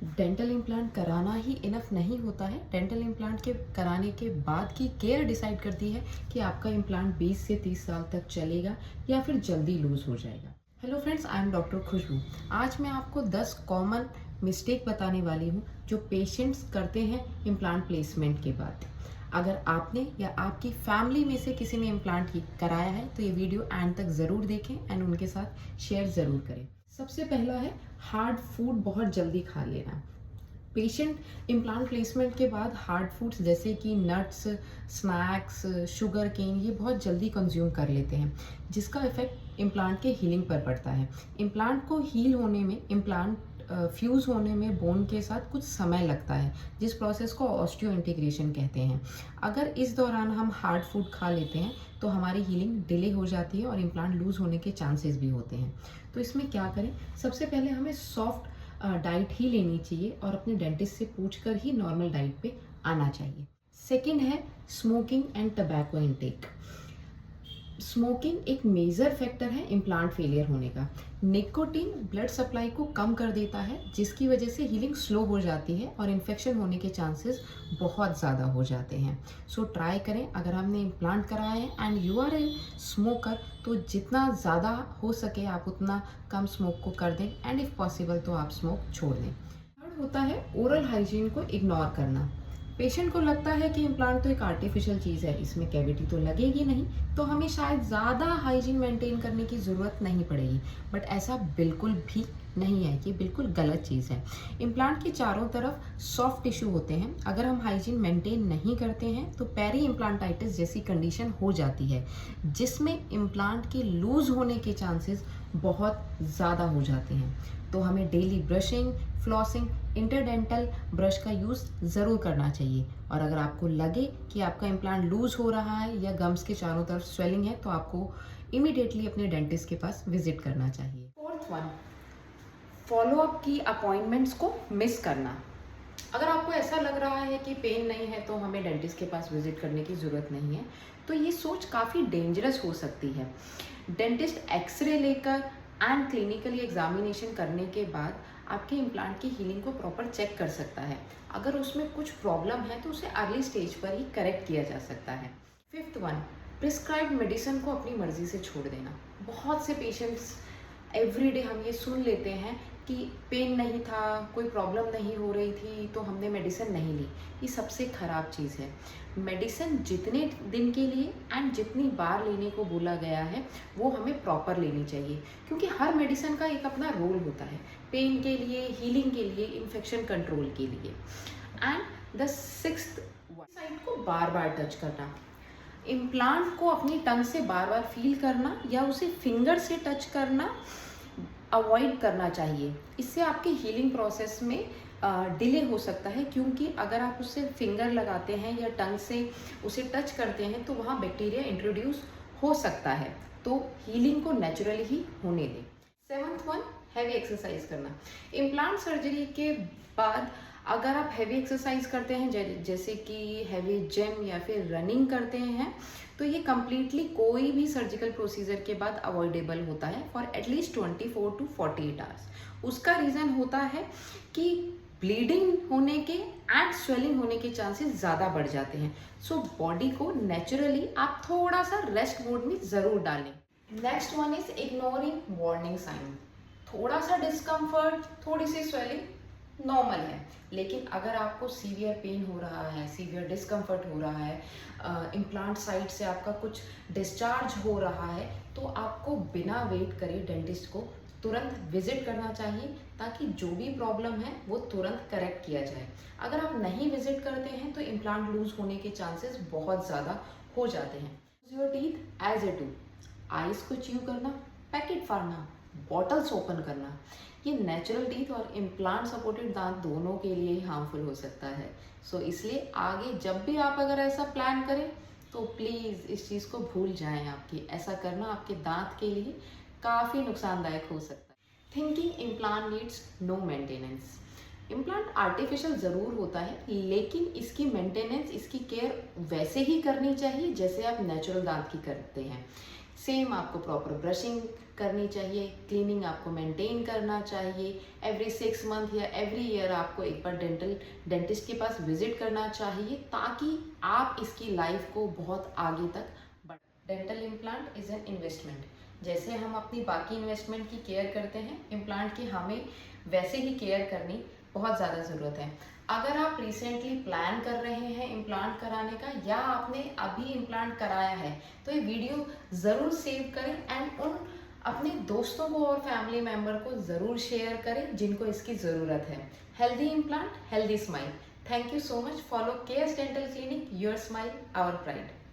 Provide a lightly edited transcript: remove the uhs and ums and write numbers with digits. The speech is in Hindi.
डेंटल इम्प्लांट कराना ही इनफ नहीं होता है। डेंटल इम्प्लांट के कराने के बाद की केयर डिसाइड करती है कि आपका इम्प्लांट 20 से 30 साल तक चलेगा या फिर जल्दी लूज हो जाएगा। Hello friends, I am doctor Khushboo. आज मैं आपको 10 कॉमन मिस्टेक बताने वाली हूँ जो पेशेंट्स करते हैं इम्प्लांट प्लेसमेंट के बाद। अगर आपने या आपकी फैमिली में से किसी ने इम्प्लांट कराया है तो ये वीडियो एंड तक ज़रूर देखें एंड उनके साथ शेयर ज़रूर करें। सबसे पहला है हार्ड फूड बहुत जल्दी खा लेना। पेशेंट इम्प्लांट प्लेसमेंट के बाद हार्ड फूड्स जैसे कि नट्स, स्नैक्स, शुगर केन ये बहुत जल्दी कंज्यूम कर लेते हैं, जिसका इफेक्ट इम्प्लांट के हीलिंग पर पड़ता है। इम्प्लांट को हील होने में, इम्प्लांट फ्यूज़ होने में बोन के साथ कुछ समय लगता है, जिस प्रोसेस को ऑस्टियो इंटीग्रेशन कहते हैं। अगर इस दौरान हम हार्ड फूड खा लेते हैं तो हमारी हीलिंग डिले हो जाती है और इम्प्लांट लूज़ होने के चांसेस भी होते हैं। तो इसमें क्या करें? सबसे पहले हमें सॉफ्ट डाइट ही लेनी चाहिए और अपने डेंटिस्ट से पूछकर ही नॉर्मल डाइट पे आना चाहिए। सेकंड है smoking and tobacco intake. Smoking एक मेजर फैक्टर है इम्प्लांट फेलियर होने का। निकोटीन ब्लड सप्लाई को कम कर देता है, जिसकी वजह से हीलिंग स्लो हो जाती है और इन्फेक्शन होने के चांसेस बहुत ज़्यादा हो जाते हैं। सो ट्राई करें, अगर हमने इम्प्लांट कराया है and you are a smoker तो जितना ज़्यादा हो सके आप उतना कम स्मोक को कर दें एंड इफ़ पॉसिबल तो आप स्मोक छोड़ दें। थर्ड होता है ओरल हाइजीन को इग्नोर करना। पेशेंट को लगता है कि इम्प्लांट तो एक आर्टिफिशियल चीज़ है, इसमें कैविटी तो लगेगी नहीं, तो हमें शायद ज़्यादा हाइजीन मेंटेन करने की ज़रूरत नहीं पड़ेगी। बट ऐसा बिल्कुल भी नहीं है, ये बिल्कुल गलत चीज़ है। इम्प्लांट के चारों तरफ सॉफ्ट टिश्यू होते हैं, अगर हम हाइजीन मेंटेन नहीं करते हैं तो पेरी इम्प्लांटाइटिस जैसी कंडीशन हो जाती है, जिसमें इम्प्लांट के लूज़ होने के चांसेस बहुत ज़्यादा हो जाते हैं। तो हमें daily brushing, flossing, interdental brush का यूज़ ज़रूर करना चाहिए। और अगर आपको लगे कि आपका इम्प्लांट लूज़ हो रहा है या गम्स के चारों तरफ स्वेलिंग है तो आपको इमीडिएटली अपने डेंटिस्ट के पास विजिट करना चाहिए। फोर्थ वन, फॉलोअप की अपॉइंटमेंट्स को मिस करना। अगर आपको ऐसा लग रहा है कि पेन नहीं है तो हमें डेंटिस्ट के पास विजिट करने की ज़रूरत नहीं है, तो ये सोच काफ़ी डेंजरस हो सकती है। डेंटिस्ट एक्सरे लेकर एंड क्लिनिकली एग्जामिनेशन करने के बाद आपके इम्प्लांट की हीलिंग को प्रॉपर चेक कर सकता है। अगर उसमें कुछ प्रॉब्लम है तो उसे अर्ली स्टेज पर ही करेक्ट किया जा सकता है। फिफ्थ वन, प्रिस्क्राइब्ड मेडिसिन को अपनी मर्जी से छोड़ देना। बहुत से पेशेंट्स एवरीडे हम ये सुन लेते हैं कि पेन नहीं था, कोई प्रॉब्लम नहीं हो रही थी तो हमने मेडिसिन नहीं ली। ये सबसे ख़राब चीज़ है। मेडिसिन जितने दिन के लिए एंड जितनी बार लेने को बोला गया है वो हमें प्रॉपर लेनी चाहिए, क्योंकि हर मेडिसिन का एक अपना रोल होता है, पेन के लिए, हीलिंग के लिए, इन्फेक्शन कंट्रोल के लिए। एंड द सिक्स्थ, साइड को बार बार टच करना। इम्प्लांट को अपनी टंग से बार बार फील करना या उसे फिंगर से टच करना अवॉइड करना चाहिए। इससे आपके हीलिंग प्रोसेस में डिले हो सकता है, क्योंकि अगर आप उससे फिंगर लगाते हैं या टंग से उसे टच करते हैं तो वहाँ बैक्टीरिया इंट्रोड्यूस हो सकता है, तो हीलिंग को नेचुरली ही होने दें। सेवंथ वन, हैवी एक्सरसाइज करना। इम्प्लांट सर्जरी के बाद अगर आप हैवी एक्सरसाइज करते हैं जैसे कि हैवी जिम या फिर रनिंग करते हैं तो ये कम्प्लीटली कोई भी सर्जिकल प्रोसीजर के बाद अवॉइडेबल होता है फॉर एटलीस्ट 24 to 48 आवर्स। उसका रीज़न होता है कि ब्लीडिंग होने के एंड स्वेलिंग होने के चांसेस ज़्यादा बढ़ जाते हैं। सो बॉडी को नेचुरली आप थोड़ा सा रेस्ट मोड में ज़रूर डालें। Next one is ignoring warning sign. थोड़ा सा डिस्कम्फर्ट, थोड़ी सी स्वेलिंग नॉर्मल है, लेकिन अगर आपको सीवियर पेन हो रहा है, सीवियर डिस्कम्फर्ट हो रहा है, इम्प्लांट साइड से आपका कुछ डिस्चार्ज हो रहा है, तो आपको बिना वेट करे डेंटिस्ट को तुरंत विजिट करना चाहिए, ताकि जो भी प्रॉब्लम है वो तुरंत करेक्ट किया जाए। अगर आप नहीं विजिट करते हैं तो इम्प्लांट लूज होने के चांसेस बहुत ज़्यादा हो जाते हैं। Your teeth as a tool, ice को च्यू करना, पैकेट फाड़ना, बॉटल्स ओपन करना, ये नेचुरल टीथ और इम्प्लांट सपोर्टेड दांत दोनों के लिए ही हार्मफुल हो सकता है। सो इसलिए आगे जब भी आप अगर ऐसा प्लान करें तो प्लीज़ इस चीज़ को भूल जाएं। आपकी ऐसा करना आपके दांत के लिए काफ़ी नुकसानदायक हो सकता है। Thinking implant needs no maintenance. Implant artificial ज़रूर होता है, लेकिन इसकी मेंटेनेंस, इसकी केयर वैसे ही करनी चाहिए जैसे आप नेचुरल दांत की करते हैं। सेम आपको प्रॉपर ब्रशिंग करनी चाहिए, क्लीनिंग आपको मेंटेन करना चाहिए। एवरी 6 मंथ या एवरी ईयर आपको एक बार डेंटिस्ट के पास विजिट करना चाहिए, ताकि आप इसकी लाइफ को बहुत आगे तक बढ़। Dental implant is an investment. जैसे हम अपनी बाकी इन्वेस्टमेंट की केयर करते हैं, इम्प्लांट की हमें वैसे ही केयर करनी बहुत ज़्यादा ज़रूरत है। अगर आप रिसेंटली प्लान कर रहे हैं इम्प्लांट कराने का, या आपने अभी इम्प्लांट कराया है, तो ये वीडियो ज़रूर सेव करें एंड उन अपने दोस्तों को और फैमिली मेम्बर को ज़रूर शेयर करें जिनको इसकी ज़रूरत है। Healthy implant, healthy smile. Thank you so much. Follow cares dental clinic, your smile our pride.